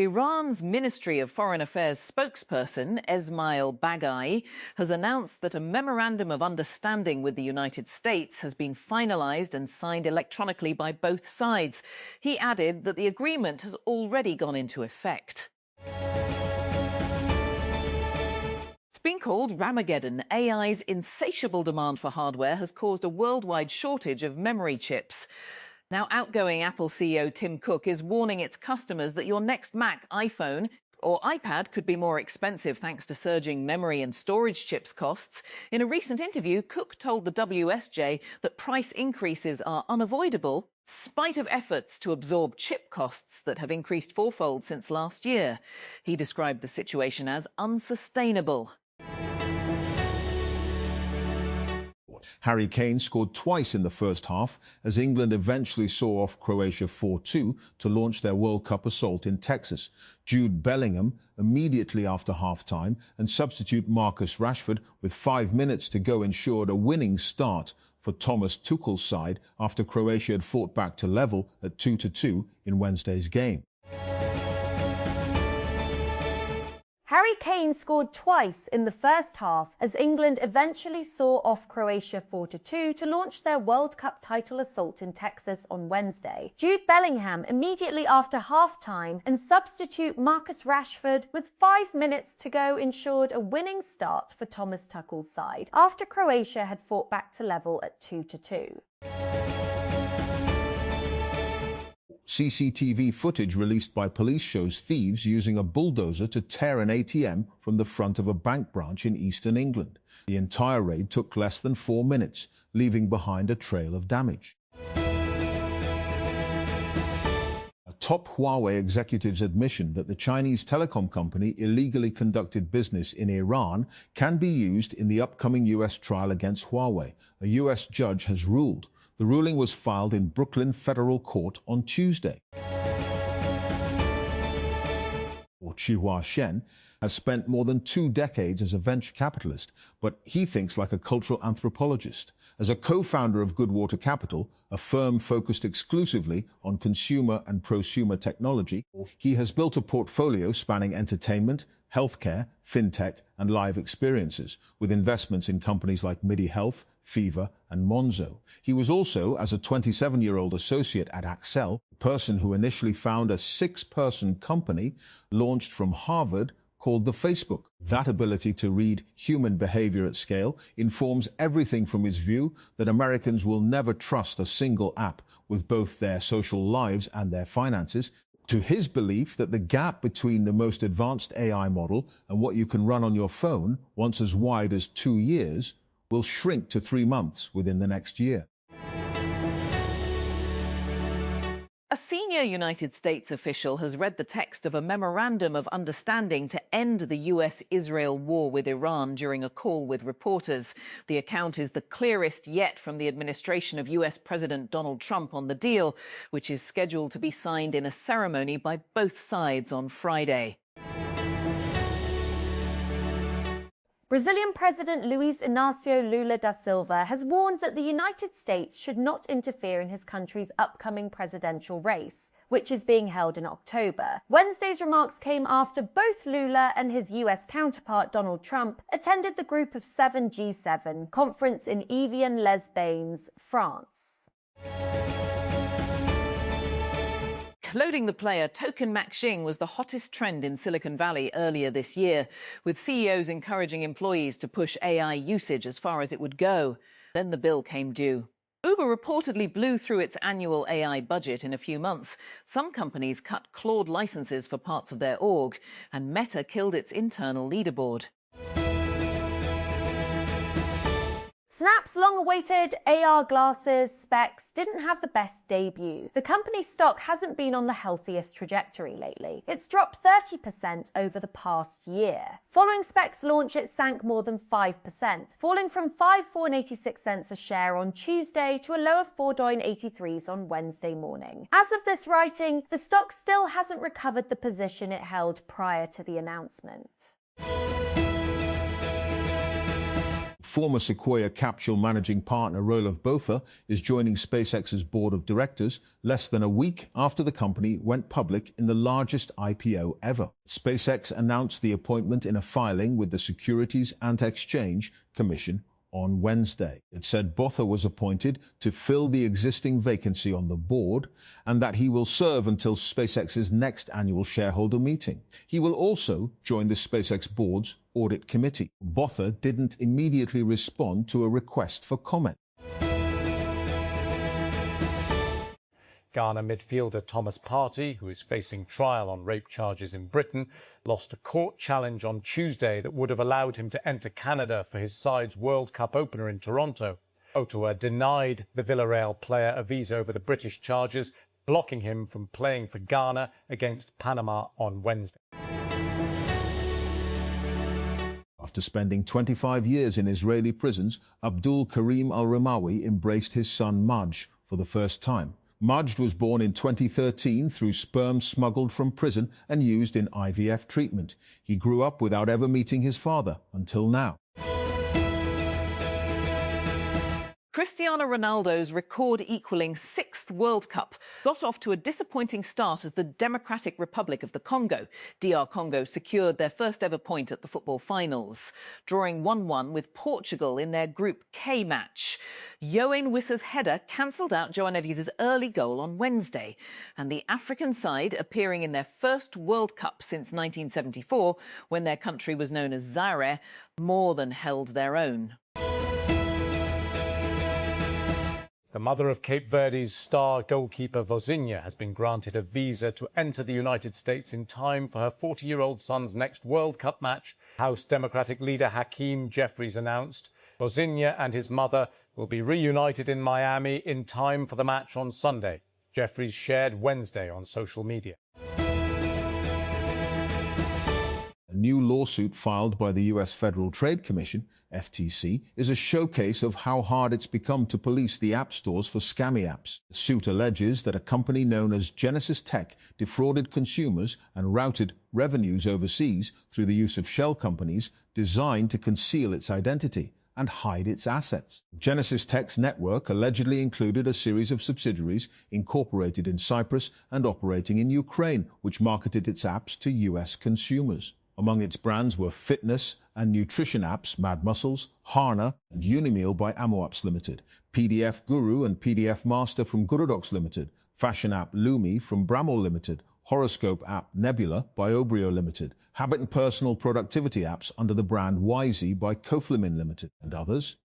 Iran's Ministry of Foreign Affairs spokesperson, Esmail Baghai, has announced that a memorandum of understanding with the United States has been finalised and signed electronically by both sides. He added that the agreement has already gone into effect. It's been called Ramageddon. AI's insatiable demand for hardware has caused a worldwide shortage of memory chips. Now, outgoing Apple CEO Tim Cook is warning its customers that your next Mac, iPhone or iPad could be more expensive thanks to surging memory and storage chips costs. In a recent interview, Cook told the WSJ that price increases are unavoidable, in spite of efforts to absorb chip costs that have increased fourfold since last year. He described the situation as unsustainable. Harry Kane scored twice in the first half as England eventually saw off Croatia 4-2 to launch their World Cup assault in Texas. Jude Bellingham immediately after half-time and substitute Marcus Rashford with 5 minutes to go ensured a winning start for Thomas Tuchel's side after Croatia had fought back to level at 2-2 in Wednesday's game. Harry Kane scored twice in the first half as England eventually saw off Croatia 4-2 to launch their World Cup title assault in Texas on Wednesday. Jude Bellingham immediately after half-time and substitute Marcus Rashford with 5 minutes to go ensured a winning start for Thomas Tuchel's side after Croatia had fought back to level at 2-2. CCTV footage released by police shows thieves using a bulldozer to tear an ATM from the front of a bank branch in eastern England. The entire raid took less than 4 minutes, leaving behind a trail of damage. A top Huawei executive's admission that the Chinese telecom company illegally conducted business in Iran can be used in the upcoming US trial against Huawei, a US judge has ruled. The ruling was filed in Brooklyn Federal Court on Tuesday. Chihua Shen has spent more than 2 decades as a venture capitalist, but he thinks like a cultural anthropologist. As a co-founder of Goodwater Capital, a firm focused exclusively on consumer and prosumer technology, he has built a portfolio spanning entertainment, healthcare, fintech, and live experiences, with investments in companies like MIDI Health, Fever, and Monzo. He was also, as a 27-year-old associate at Accel, a person who initially found a 6-person company launched from Harvard called the Facebook. That ability to read human behavior at scale informs everything from his view that Americans will never trust a single app with both their social lives and their finances, to his belief that the gap between the most advanced AI model and what you can run on your phone, once as wide as 2 years, will shrink to 3 months within the next year. A senior United States official has read the text of a memorandum of understanding to end the US-Israel war with Iran during a call with reporters. The account is the clearest yet from the administration of US President Donald Trump on the deal, which is scheduled to be signed in a ceremony by both sides on Friday. Brazilian President Luiz Inácio Lula da Silva has warned that the United States should not interfere in his country's upcoming presidential race, which is being held in October. Wednesday's remarks came after both Lula and his US counterpart Donald Trump attended the Group of 7 G7 conference in Evian-les-Bains, France. Loading the player, Token Maxing was the hottest trend in Silicon Valley earlier this year, with CEOs encouraging employees to push AI usage as far as it would go. Then the bill came due. Uber reportedly blew through its annual AI budget in a few months. Some companies cut Claude licenses for parts of their org, and Meta killed its internal leaderboard. Snap's long-awaited AR glasses specs didn't have the best debut. The company's stock hasn't been on the healthiest trajectory lately. It's dropped 30% over the past year. Following specs launch, it sank more than 5%, falling from $5.86 a share on Tuesday to a low of $4.83 on Wednesday morning. As of this writing, the stock still hasn't recovered the position it held prior to the announcement. Former Sequoia Capsule managing partner Roelof Botha is joining SpaceX's board of directors less than a week after the company went public in the largest IPO ever. SpaceX announced the appointment in a filing with the Securities and Exchange Commission on Wednesday. It said Botha was appointed to fill the existing vacancy on the board and that he will serve until SpaceX's next annual shareholder meeting. He will also join the SpaceX board's audit committee. Botha didn't immediately respond to a request for comment. Ghana midfielder Thomas Partey, who is facing trial on rape charges in Britain, lost a court challenge on Tuesday that would have allowed him to enter Canada for his side's World Cup opener in Toronto. Ottawa denied the Villarreal player a visa over the British charges, blocking him from playing for Ghana against Panama on Wednesday. After spending 25 years in Israeli prisons, Abdul Karim al-Ramawi embraced his son Majd for the first time. Majd was born in 2013 through sperm smuggled from prison and used in IVF treatment. He grew up without ever meeting his father until now. Cristiano Ronaldo's record-equalling sixth World Cup got off to a disappointing start as the Democratic Republic of the Congo, DR Congo, secured their first-ever point at the football finals, drawing 1-1 with Portugal in their Group K match. Yoane Wissa's header cancelled out João Neves' early goal on Wednesday, and the African side, appearing in their first World Cup since 1974, when their country was known as Zaire, more than held their own. The mother of Cape Verde's star goalkeeper Vozinha has been granted a visa to enter the United States in time for her 40-year-old son's next World Cup match, House Democratic leader Hakeem Jeffries announced. Vozinha and his mother will be reunited in Miami in time for the match on Sunday, Jeffries shared Wednesday on social media. A new lawsuit filed by the US Federal Trade Commission, FTC, is a showcase of how hard it's become to police the app stores for scammy apps. The suit alleges that a company known as Genesis Tech defrauded consumers and routed revenues overseas through the use of shell companies designed to conceal its identity and hide its assets. Genesis Tech's network allegedly included a series of subsidiaries incorporated in Cyprus and operating in Ukraine, which marketed its apps to US consumers. Among its brands were fitness and nutrition apps Mad Muscles, Harna, and Unimeal by Amoapps Limited, PDF Guru and PDF Master from Gurudox Limited, fashion app Lumi from Bramall Limited, horoscope app Nebula by Obrio Limited, habit and personal productivity apps under the brand Wisey by Coflimin Limited, and others.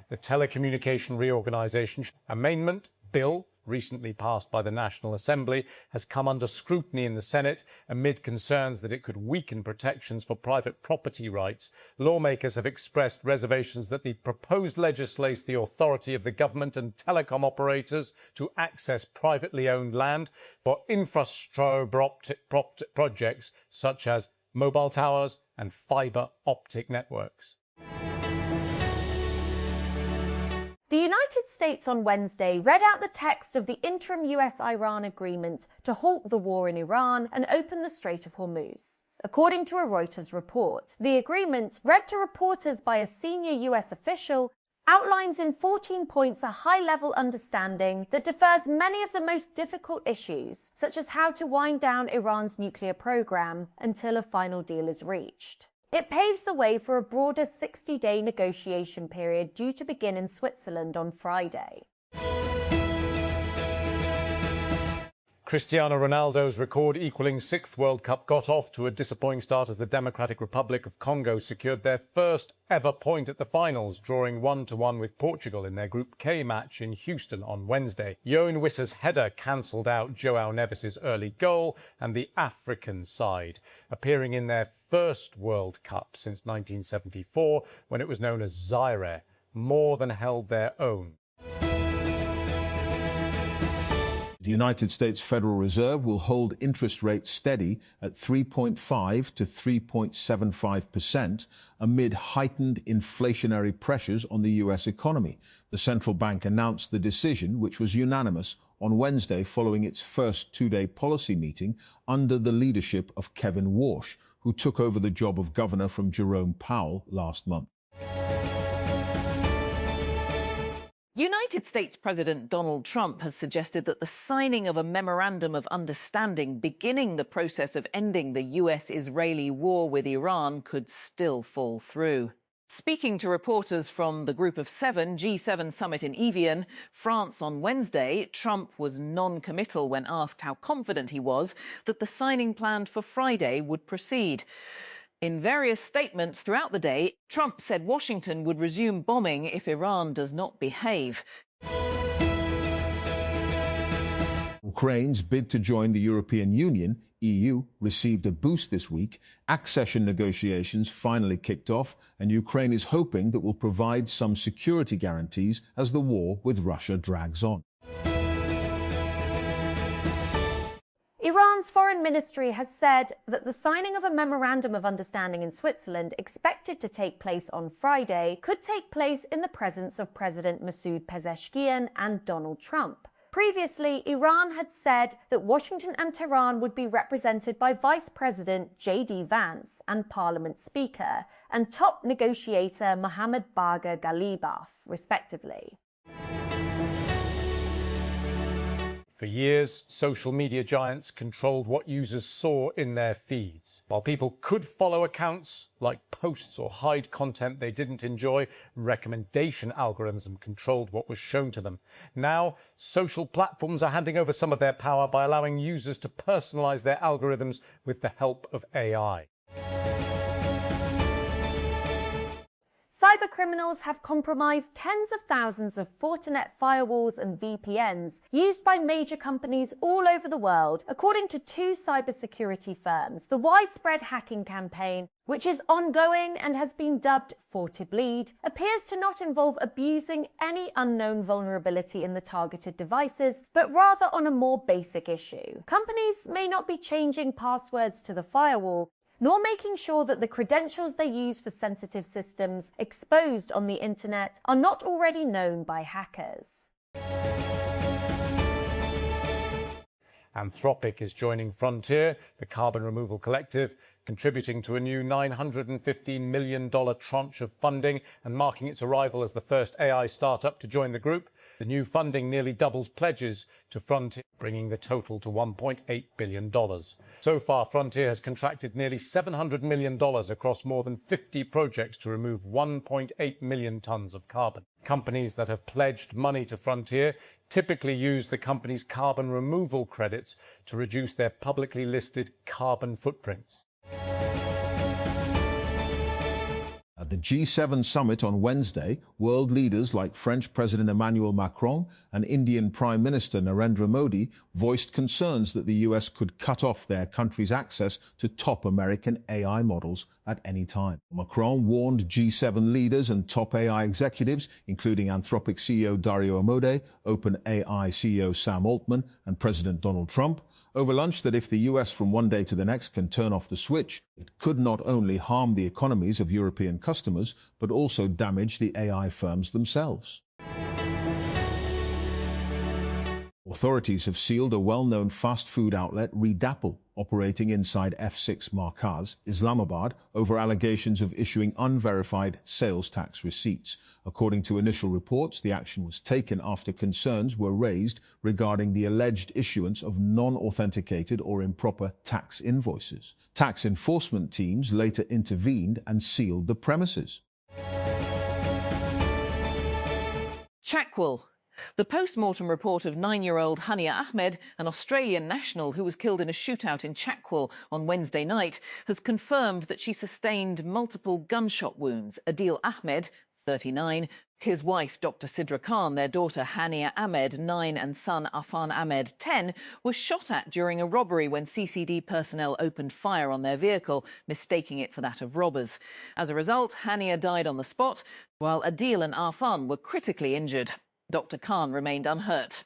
The Telecommunication Reorganisation Amendment Bill, recently passed by the National Assembly, has come under scrutiny in the Senate amid concerns that it could weaken protections for private property rights. Lawmakers have expressed reservations that the proposed legislation the authority of the government and telecom operators to access privately owned land for infrastructure projects such as mobile towers and fibre optic networks. The United States on Wednesday read out the text of the interim US-Iran agreement to halt the war in Iran and open the Strait of Hormuz. According to a Reuters report, the agreement, read to reporters by a senior US official, outlines in 14 points a high-level understanding that defers many of the most difficult issues, such as how to wind down Iran's nuclear program until a final deal is reached. It paves the way for a broader 60-day negotiation period due to begin in Switzerland on Friday. Cristiano Ronaldo's record-equalling sixth World Cup got off to a disappointing start as the Democratic Republic of Congo secured their first ever point at the finals, drawing 1-1 with Portugal in their Group K match in Houston on Wednesday. Yoane Wissa's header cancelled out João Neves' early goal, and the African side, appearing in their first World Cup since 1974, when it was known as Zaire, more than held their own. The United States Federal Reserve will hold interest rates steady at 3.5 to 3.75% amid heightened inflationary pressures on the U.S. economy. The central bank announced the decision, which was unanimous, on Wednesday following its first two-day policy meeting under the leadership of Kevin Warsh, who took over the job of governor from Jerome Powell last month. United States President Donald Trump has suggested that the signing of a memorandum of understanding beginning the process of ending the US-Israeli war with Iran could still fall through. Speaking to reporters from the Group of Seven G7 summit in Evian, France on Wednesday, Trump was non-committal when asked how confident he was that the signing planned for Friday would proceed. In various statements throughout the day, Trump said Washington would resume bombing if Iran does not behave. Ukraine's bid to join the European Union, EU, received a boost this week. Accession negotiations finally kicked off, and Ukraine is hoping that will provide some security guarantees as the war with Russia drags on. Iran's foreign ministry has said that the signing of a memorandum of understanding in Switzerland, expected to take place on Friday, could take place in the presence of President Masoud Pezeshkian and Donald Trump. Previously, Iran had said that Washington and Tehran would be represented by Vice President J.D. Vance and Parliament Speaker and top negotiator Mohammad Bagher Ghalibaf, respectively. For years, social media giants controlled what users saw in their feeds. While people could follow accounts, like posts or hide content they didn't enjoy, recommendation algorithms controlled what was shown to them. Now, social platforms are handing over some of their power by allowing users to personalize their algorithms with the help of AI. Cybercriminals have compromised tens of thousands of Fortinet firewalls and VPNs used by major companies all over the world, according to two cybersecurity firms. The widespread hacking campaign, which is ongoing and has been dubbed FortiBleed, appears to not involve abusing any unknown vulnerability in the targeted devices, but rather on a more basic issue. Companies may not be changing passwords to the firewall, nor making sure that the credentials they use for sensitive systems exposed on the internet are not already known by hackers. Anthropic is joining Frontier, the carbon removal collective, contributing to a new $915 million tranche of funding and marking its arrival as the first AI startup to join the group. The new funding nearly doubles pledges to Frontier, bringing the total to $1.8 billion. So far, Frontier has contracted nearly $700 million across more than 50 projects to remove 1.8 million tons of carbon. Companies that have pledged money to Frontier typically use the company's carbon removal credits to reduce their publicly listed carbon footprints. At the G7 summit on Wednesday, world leaders like French President Emmanuel Macron and Indian Prime Minister Narendra Modi voiced concerns that the US could cut off their country's access to top American AI models at any time. Macron warned G7 leaders and top AI executives, including Anthropic CEO Dario Amodei, OpenAI CEO Sam Altman, and President Donald Trump, over lunch that if the US from one day to the next can turn off the switch, it could not only harm the economies of European customers, but also damage the AI firms themselves. Authorities have sealed a well-known fast food outlet, Redapple, operating inside F6 Markaz, Islamabad, over allegations of issuing unverified sales tax receipts. According to initial reports, the action was taken after concerns were raised regarding the alleged issuance of non-authenticated or improper tax invoices. Tax enforcement teams later intervened and sealed the premises. Chackwell. The post-mortem report of 9-year-old Hania Ahmed, an Australian national who was killed in a shootout in Chackwell on Wednesday night, has confirmed that she sustained multiple gunshot wounds. Adil Ahmed, 39, his wife, Dr. Sidra Khan, their daughter Hania Ahmed, 9, and son Afan Ahmed, 10, were shot at during a robbery when CCD personnel opened fire on their vehicle, mistaking it for that of robbers. As a result, Hania died on the spot, while Adil and Afan were critically injured. Dr. Khan remained unhurt.